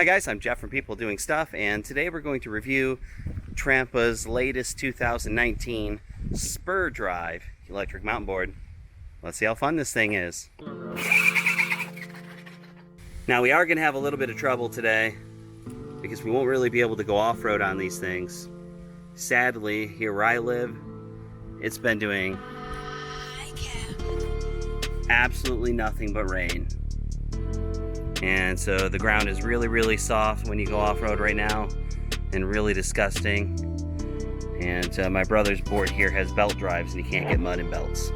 Hi guys, I'm Jeff from People Doing Stuff, and today we're going to review Trampa's latest 2019 Spur Drive electric mountain board. Let's see how fun this thing is. Now we are going to have a little bit of trouble today because we won't really be able to go off-road on these things. Sadly, here where I live, it's been doing absolutely nothing but rain. And so the ground is really soft when you go off-road right now, and really disgusting. And my brother's board here has belt drives and you can't get mud in belts.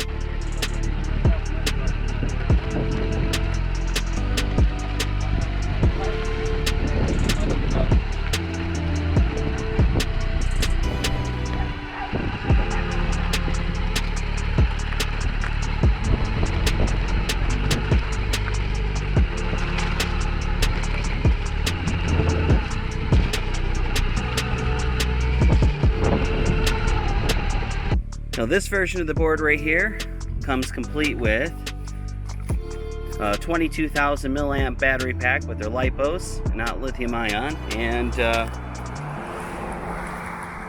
Now this version of the board right here comes complete with a 22,000 milliamp battery pack with their lipos, not lithium ion, and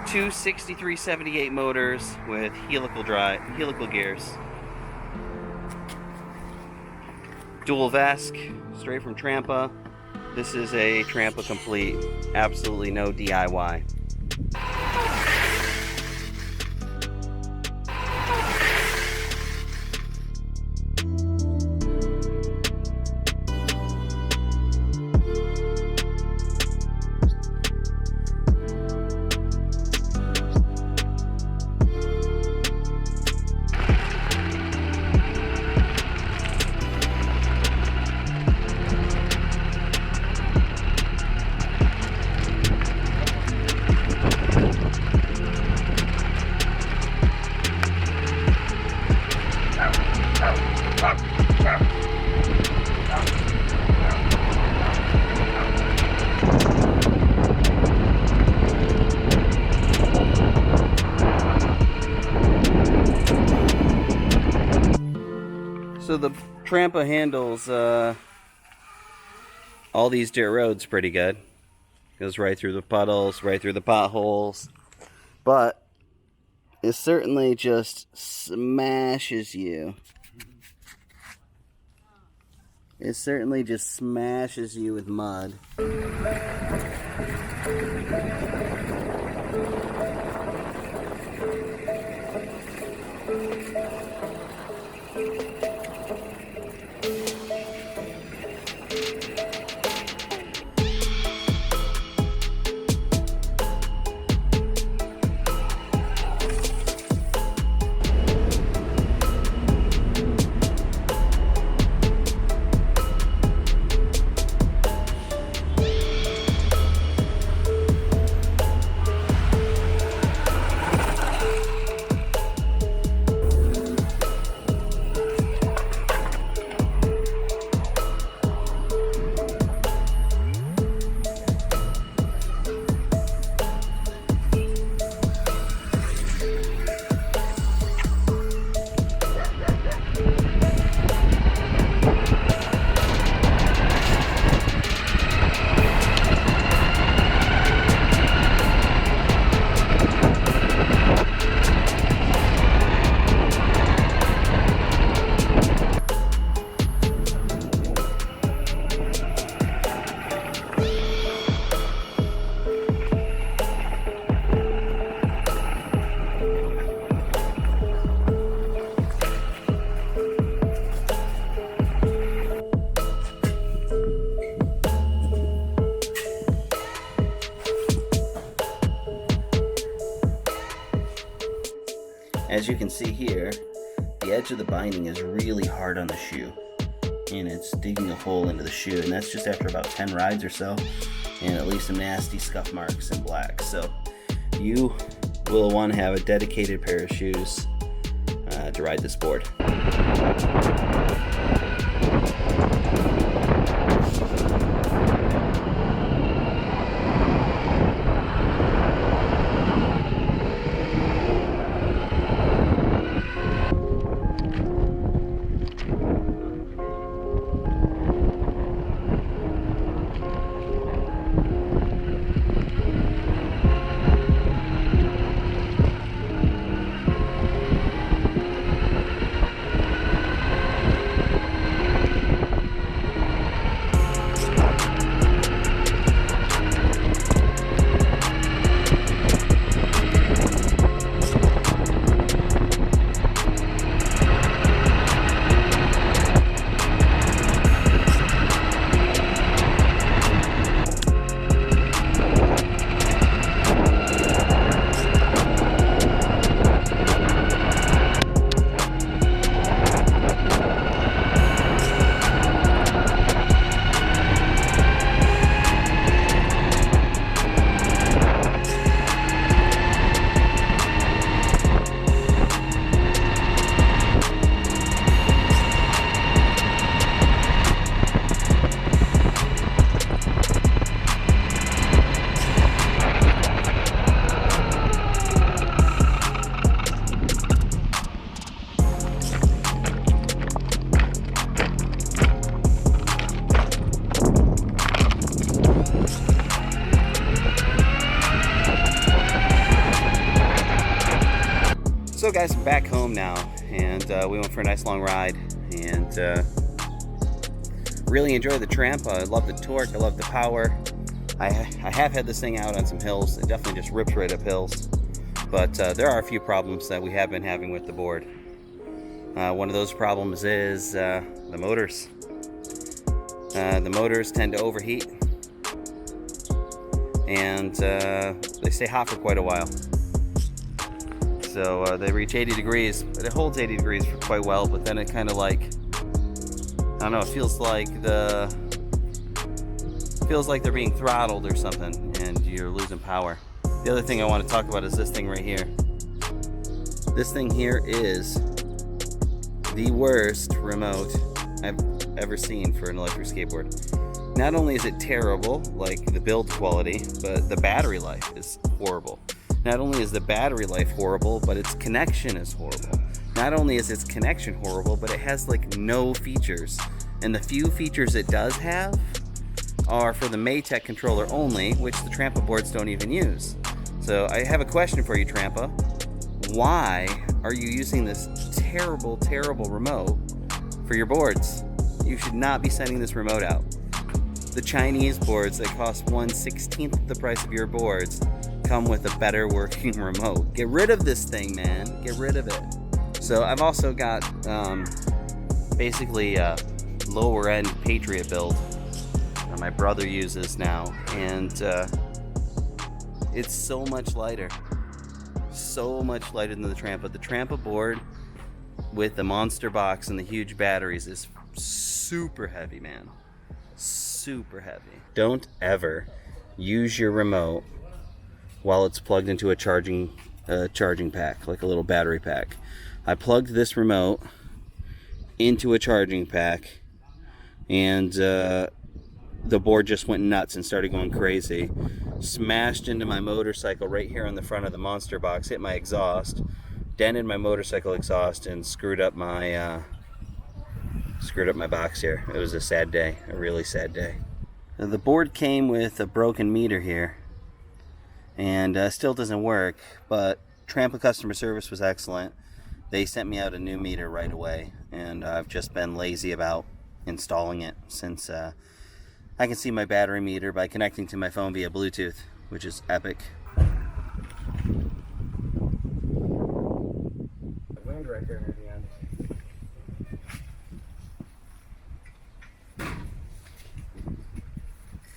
two 6378 motors with helical gears. Dual VESC, straight from Trampa. This is a Trampa complete, absolutely no DIY. So the Trampa handles all these dirt roads pretty good. Goes right through the puddles, right through the potholes. But it certainly just smashes you. It certainly just smashes you with mud. As you can see here, the edge of the binding is really hard on the shoe, and it's digging a hole into the shoe, and that's just after about 10 rides or so, and it leaves some nasty scuff marks and black. So you will want to have a dedicated pair of shoes to ride this board. So guys, I'm back home now, and we went for a nice long ride, and really enjoy the Trampa. I love the torque, I love the power. I have had this thing out on some hills. It definitely just rips right up hills, but there are a few problems that we have been having with the board. One of those problems is the motors. The motors tend to overheat, and they stay hot for quite a while. So they reach 80 degrees, but it holds 80 degrees for quite well, but then it kind of like, I don't know, it feels like they're being throttled or something, and you're losing power. The other thing I want to talk about is this thing right here. This thing here is the worst remote I've ever seen for an electric skateboard. Not only is it terrible, like the build quality, but the battery life is horrible. Not only is the battery life horrible, but its connection is horrible. Not only is its connection horrible, but it has like no features. And the few features it does have are for the Maytech controller only, which the Trampa boards don't even use. So I have a question for you, Trampa. Why are you using this terrible, terrible remote for your boards? You should not be sending this remote out. The Chinese boards that cost 1/16 the price of your boards come with a better working remote. Get rid of this thing, man. Get rid of it. So I've also got basically a lower end Patriot build that my brother uses now, and it's so much lighter. So much lighter than the Trampa. The Trampa board with the monster box and the huge batteries is super heavy, man. Super heavy. Don't ever use your remote while it's plugged into a charging pack, like a little battery pack. I plugged this remote into a charging pack, and the board just went nuts and started going crazy. Smashed into my motorcycle right here on the front of the monster box, hit my exhaust, dented my motorcycle exhaust, and screwed up my box here. It was a sad day, a really sad day. The board came with a broken meter here, and still doesn't work, but Trampa customer service was excellent. They sent me out a new meter right away, and I've just been lazy about installing it since I can see my battery meter by connecting to my phone via Bluetooth, which is epic. Wind right there, maybe.